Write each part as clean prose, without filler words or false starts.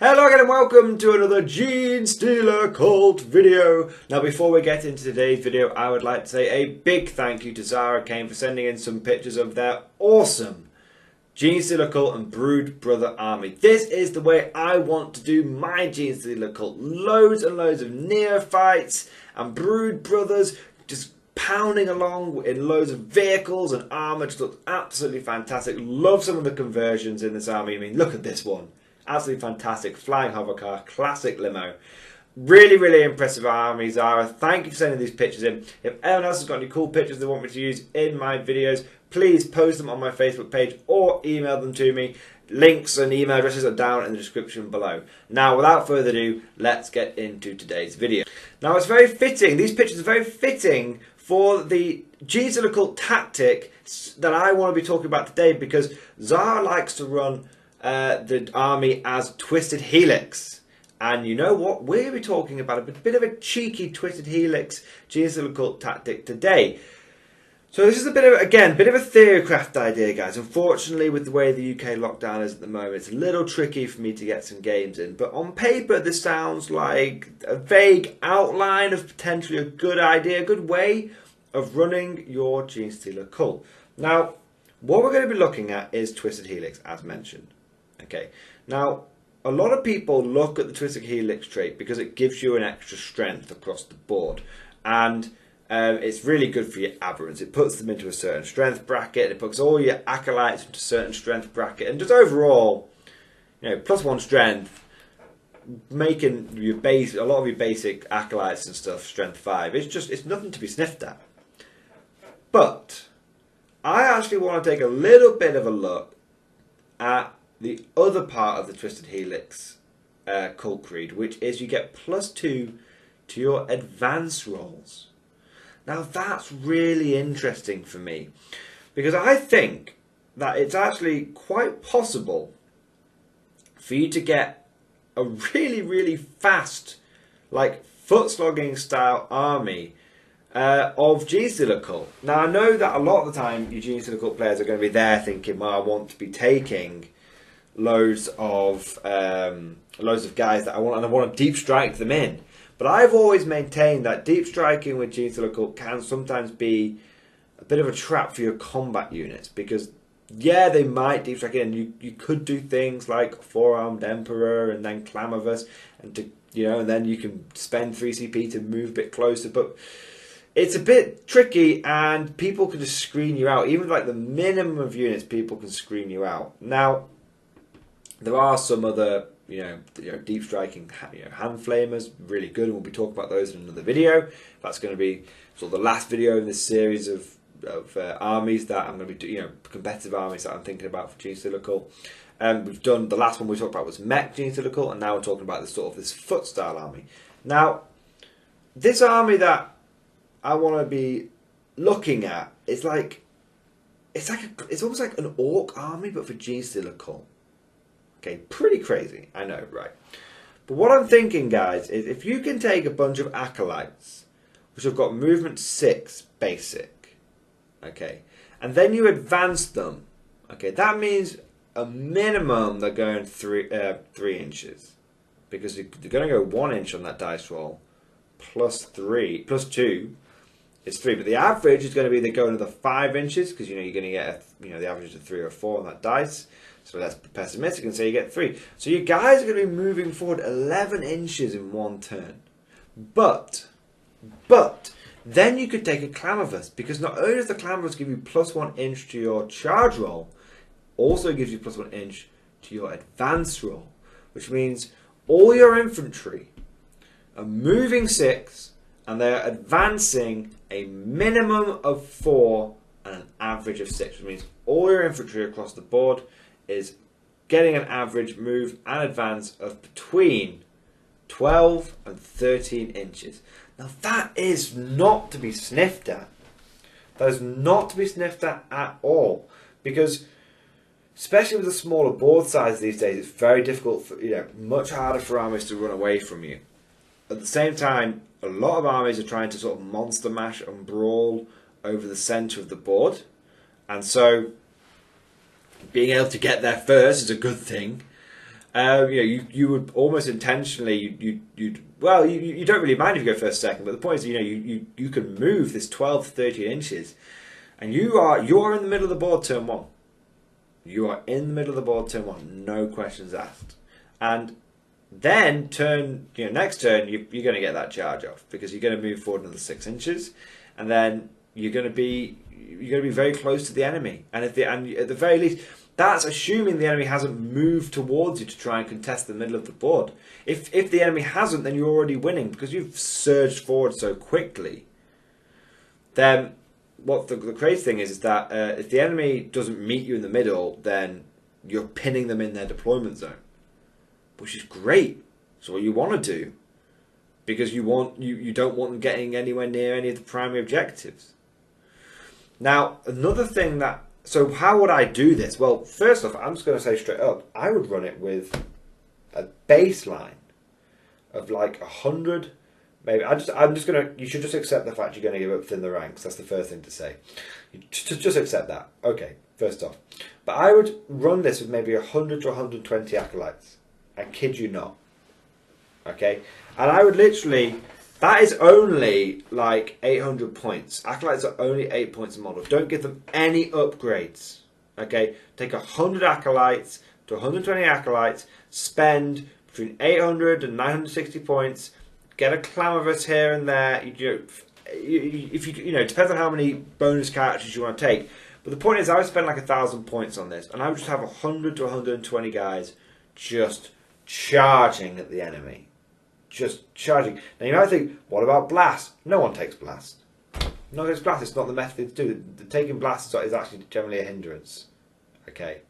Hello again and welcome to another Genestealer cult video. Now before we get into today's video, I would like to say a big thank you to Zara Kane for sending in some pictures of their awesome Genestealer cult and Brood Brother army. This is the way I want to do my Genestealer cult. Loads and loads of neophytes and Brood Brothers just pounding along in loads of vehicles and armour. Just looks absolutely fantastic. Love some of the conversions in this army. I mean, look at this one. Absolutely fantastic. Flying hovercar, classic limo. Really, really impressive army, Zara. Thank you for sending these pictures in. If anyone else has got any cool pictures they want me to use in my videos, please post them on my Facebook page or email them to me. Links and email addresses are down in the description below. Now, without further ado, let's get into today's video. Now, it's very fitting. These pictures are very fitting for the Genestealer cult tactic that I want to be talking about today, because Zara likes to run the army as Twisted Helix. And you know what? We'll be talking about a bit of a cheeky Twisted Helix Genestealer cult tactic today. So this is a bit of a theorycraft idea, guys. Unfortunately, with the way the UK lockdown is at the moment, it's a little tricky for me to get some games in. But on paper, this sounds like a vague outline of potentially a good idea, a good way of running your Genestealer cult. Now, what we're going to be looking at is Twisted Helix, as mentioned. Okay, now a lot of people look at the Twisted Helix trait because it gives you an extra strength across the board, and it's really good for your aberrants. It puts them into a certain strength bracket, it puts all your acolytes into a certain strength bracket, and just overall, you know, +1 strength, making your a lot of your basic acolytes and stuff strength 5. It's nothing to be sniffed at. But I actually want to take a little bit of a look at the other part of the Twisted Helix cult creed, which is you get +2 to your advance rolls. Now that's really interesting for me, because I think that it's actually quite possible for you to get a really, really fast, like foot-slogging style army of Genestealer cult. Now I know that a lot of the time your Genestealer cult players are going to be there thinking, well, I want to be taking loads of guys that I want to deep strike them in. But I've always maintained that deep striking with Genestealer cult can sometimes be a bit of a trap for your combat units, because yeah, they might deep strike in, and you could do things like Four-Armed Emperor and then Clamavus, and and then you can spend 3 CP to move a bit closer, but it's a bit tricky and people can just screen you out. Even like the minimum of units, people can screen you out. Now, there are some other, deep striking, hand flamers, really good, and we'll be talking about those in another video. That's going to be sort of the last video in this series of armies that I'm going to be doing, competitive armies that I'm thinking about for Genestealer cult. We've done, the last one we talked about was Metz Genestealer cult, and now we're talking about this foot style army. Now, this army that I want to be looking at, it's almost like an orc army, but for Genestealer cult. Okay, pretty crazy, I know, right? But what I'm thinking, guys, is if you can take a bunch of acolytes, which have got movement 6 basic, okay, and then you advance them, okay, that means a minimum they're going 3 inches, because they're going to go 1 inch on that dice roll, +2 is 3, but the average is going to be they go another 5 inches, because you're going to get the average of 3 or 4 on that dice. So let's be pessimistic and say you get 3. So you guys are going to be moving forward 11 inches in 1 turn. But then you could take a Clamavus, because not only does the Clamavus give you +1 inch to your charge roll, also gives you +1 inch to your advance roll, which means all your infantry are moving 6 and they're advancing a minimum of 4 and an average of 6, which means all your infantry across the board is getting an average move and advance of between 12 and 13 inches. Now that is not to be sniffed at. That is not to be sniffed at all, because especially with the smaller board size these days, it's very difficult for, much harder for armies to run away from you. At the same time, a lot of armies are trying to sort of monster mash and brawl over the centre of the board, and so being able to get there first is a good thing. You would almost intentionally you don't really mind if you go first, second, but the point is you can move this 12 to 13 inches, and you're in the middle of the board turn one. You are in the middle of the board turn one, no questions asked, and then next turn you're going to get that charge off because you're going to move forward another 6 inches, and then you're going to be very close to the enemy, and at the very least. That's assuming the enemy hasn't moved towards you to try and contest the middle of the board. If the enemy hasn't, then you're already winning because you've surged forward so quickly. Then what the crazy thing is that if the enemy doesn't meet you in the middle, then you're pinning them in their deployment zone, which is great. It's what you want to do because you don't want them getting anywhere near any of the primary objectives. Now, another thing so how would I do this? Well, first off, I'm just going to say straight up, I would run it with a baseline of like 100, maybe. You should just accept the fact you're going to give up within the ranks. That's the first thing to say. Just accept that. Okay, first off. But I would run this with maybe 100 to 120 acolytes. I kid you not. Okay? And I would literally... That is only like 800 points. Acolytes are only 8 points a model. Don't give them any upgrades. Okay? Take 100 acolytes to 120 acolytes. Spend between 800 and 960 points. Get a Clamorous here and there. If you it depends on how many bonus characters you want to take. But the point is, I would spend like 1,000 points on this, and I would just have 100 to 120 guys just charging at the enemy. Just charging. Now you might think, what about blast? No one takes blast. No one takes blast. It's not the method to do it. The taking blast is actually generally a hindrance. Okay.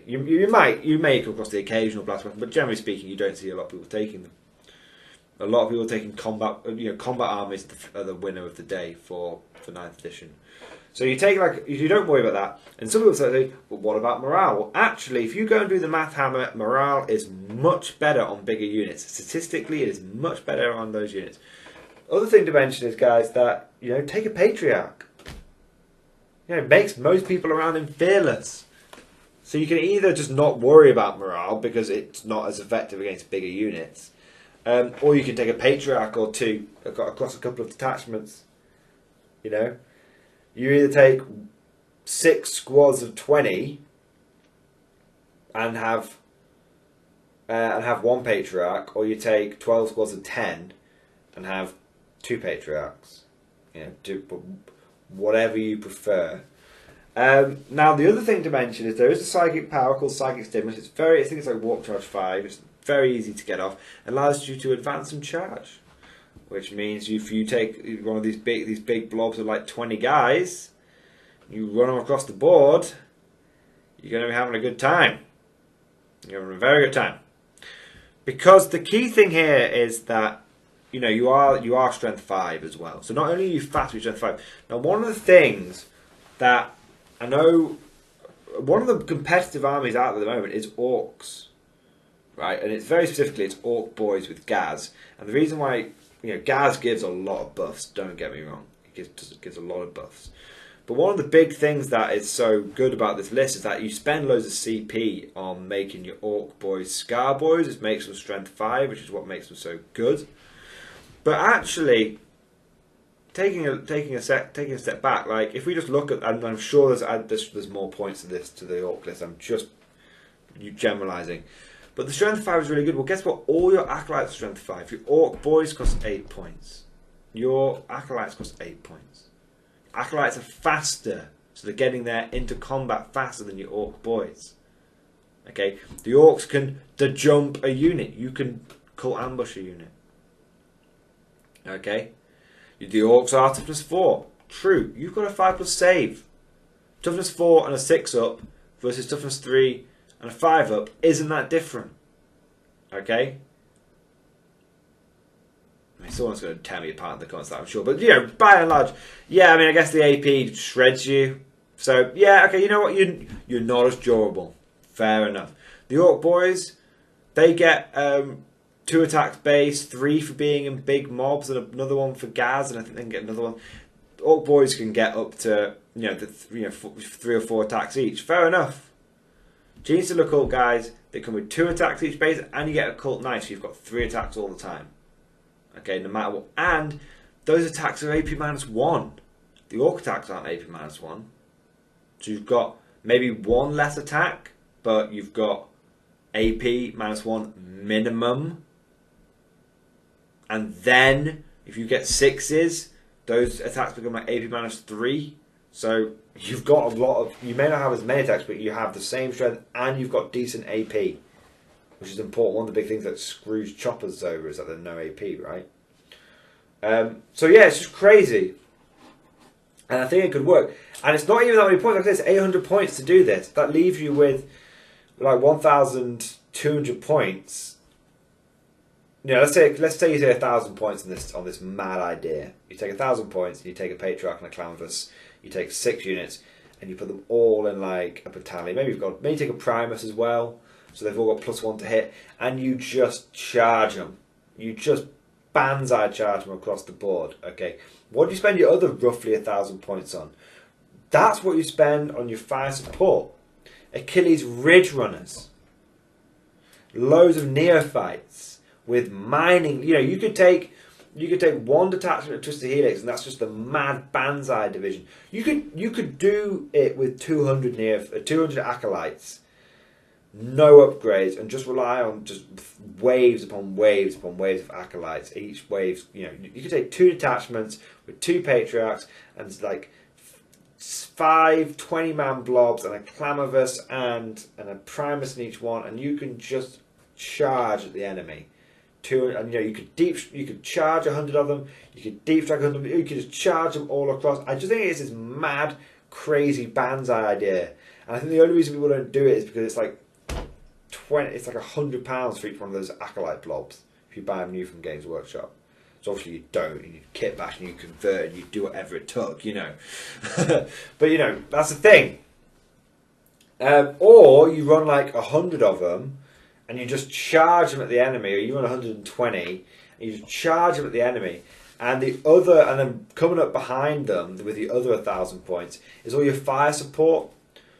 You may come across the occasional blast weapon, but generally speaking, you don't see a lot of people taking them. A lot of people taking combat. Combat armies are the winner of the day for 9th edition. So you don't worry about that. And some people say, well, what about morale? Well, actually, if you go and do the math hammer, morale is much better on bigger units. Statistically, it is much better on those units. Other thing to mention is, guys, that, take a Patriarch. It makes most people around him fearless. So you can either just not worry about morale because it's not as effective against bigger units, or you can take a Patriarch or two across a couple of detachments, You either take 6 squads of 20 and have 1 Patriarch, or you take 12 squads of 10 and have 2 Patriarchs. Whatever you prefer. Now, the other thing to mention is there is a psychic power called Psychic Stimulus. I think it's like Warp Charge 5. It's very easy to get off. It allows you to advance and charge. Which means if you take one of these big blobs of like 20 guys, you run them across the board, you're going to be having a good time. You're having a very good time. Because the key thing here is that you are strength 5 as well. So not only are you fast with strength 5. Now one of the things that I know, one of the competitive armies out there at the moment is orcs, right? And it's very specifically it's orc boys with Gaz. And the reason why Gaz gives a lot of buffs, don't get me wrong. It gives a lot of buffs. But one of the big things that is so good about this list is that you spend loads of CP on making your Orc Boys Scar Boys. It makes them Strength 5, which is what makes them so good. But actually, taking a step back, like if we just look at, and I'm sure there's more points to the Orc list. I'm just generalising. But the Strength 5 is really good. Well, guess what? All your Acolytes are Strength 5. Your Orc Boys cost 8 points. Your Acolytes cost 8 points. Acolytes are faster, so they're getting there into combat faster than your Orc Boys. Okay? The Orcs can jump a unit. You can call ambush a unit. Okay? The Orcs are toughness 4. True. You've got a 5+ save. Toughness 4 and a 6 up versus toughness 3 and a 5 up isn't that different. Okay? I mean, someone's going to tear me apart in the comments, that I'm sure. But, by and large, I guess the AP shreds you. So, okay, you know what? You're not as durable. Fair enough. The Orc Boys, they get 2 attacks base, 3 for being in big mobs, and another one for Gaz, and I think they can get another one. Orc Boys can get up to, 3 or 4 attacks each. Fair enough. Genestealer cult guys, they come with 2 attacks each base, and you get a cult knight, so you've got 3 attacks all the time. Okay, no matter what. And those attacks are AP -1. The orc attacks aren't AP -1. So you've got maybe 1 less attack, but you've got AP -1 minimum. And then, if you get 6s, those attacks become like AP -3. So you've got a lot of... You may not have as many attacks, but you have the same strength, and you've got decent AP. Which is important. One of the big things that screws choppers over is that there's no AP, right? So yeah, it's just crazy. And I think it could work. And it's not even that many points. Like I said, it's 800 points to do this. That leaves you with like 1,200 points. You know, let's say you say 1,000 points on this mad idea. You take 1,000 points, and you take a Patriarch and a Canvas, you take 6 units, and you put them all in like a battalion. Maybe you take a Primus as well, so they've all got +1 to hit, and you just charge them. You just banzai charge them across the board. Okay, what do you spend your other roughly 1,000 points on? That's what you spend on your fire support. Achilles Ridge Runners. Loads of neophytes with mining. You know, you could take 1 detachment of Twisted Helix, and that's just the mad banzai division. You could do it with 200 acolytes, no upgrades, and just rely on just waves upon waves upon waves of acolytes. Each wave, you know, you could take 2 detachments with 2 patriarchs and like 5 20-man blobs and a Clamavus and a Primus in each one, and you can just charge at the enemy. And you know, you could charge 100 of them. You could deep strike 100. You could just charge them all across. I just think it's this mad, crazy banzai idea, and I think the only reason people don't do it is because it's like it's like £100 for each one of those acolyte blobs if you buy them new from Games Workshop. So obviously you don't, and you kit bash and you convert and you do whatever it took, you know. But you know, that's the thing. Or you run like 100 of them and you just charge them at the enemy, or you run 120 and you just charge them at the enemy, and then coming up behind them with the other 1,000 points is all your fire support.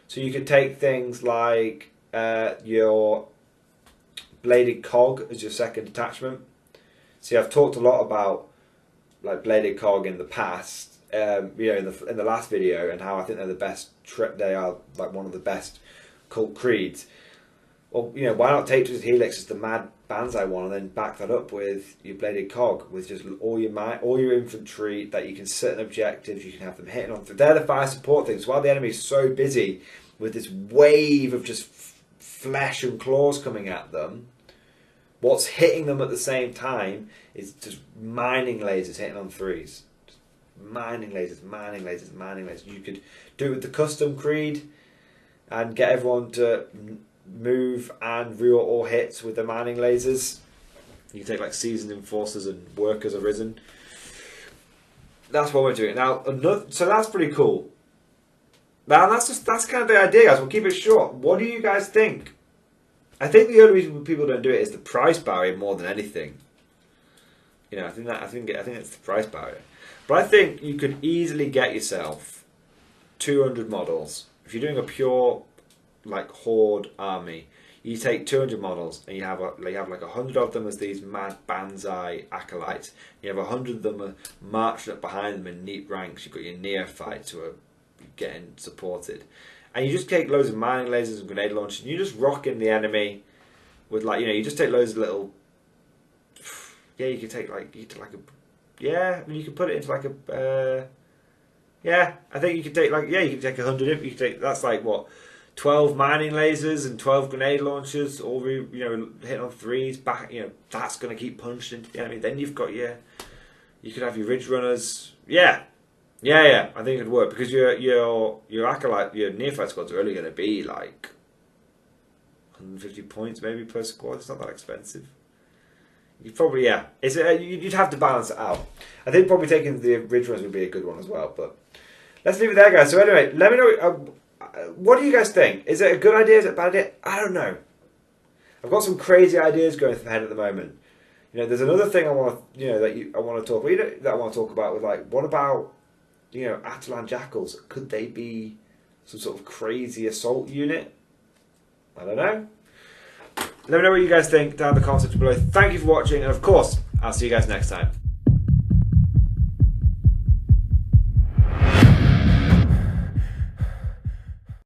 So you could take things like your Bladed Cog as your second detachment. See, I've talked a lot about like Bladed Cog in the past, you know, in the last video, and how I think they're the best. They are like one of the best cult creeds. Well, you know, why not take Twisted Helix as the mad banzai one, and then back that up with your Bladed Cog, with just all your infantry that you can set objectives, you can have them hitting on. They're the fire support things. While the enemy is so busy with this wave of just flesh and claws coming at them, what's hitting them at the same time is just mining lasers hitting on 3s. Just mining lasers, mining lasers, mining lasers. You could do it with the custom creed and get everyone to move and reel all hits with the mining lasers. You can take like seasoned enforcers and workers arisen. That's what we're doing now. So that's pretty cool. Now that's kind of the idea, guys. We'll keep it short. What do you guys think? I think the only reason people don't do it is the price barrier more than anything. You know, I think it's the price barrier. But I think you could easily get yourself 200 models if you're doing a pure like horde army. You take 200 models and you have like 100 of them as these mad banzai acolytes. You have 100 of them marching up behind them in neat ranks. You've got your neophytes who are getting supported, and you just take loads of mining lasers and grenade launchers, and you just rock in the enemy with, like, you know, you just take loads of little, yeah, you could take like you could put it into like a I think you could take like, you could take 100. You could take, that's like what, 12 mining lasers and 12 grenade launchers, all you know, hit on 3s back. You know, that's going to keep punched into the enemy. Then you've got you could have your ridge runners. Yeah, I think it would work, because your acolyte, your neophyte squads are only going to be like 150 points maybe per squad. It's not that expensive. You probably, you'd have to balance it out. I think probably taking the ridge runners would be a good one as well. But let's leave it there, guys. So anyway, let me know. What do you guys think? Is it a good idea? Is it a bad idea? I don't know. I've got some crazy ideas going through my head at the moment. You know, there's another thing I want to talk about with, like, what about, you know, Atalan Jackals? Could they be some sort of crazy assault unit? I don't know. Let me know what you guys think down in the comment section below. Thank you for watching, and of course, I'll see you guys next time.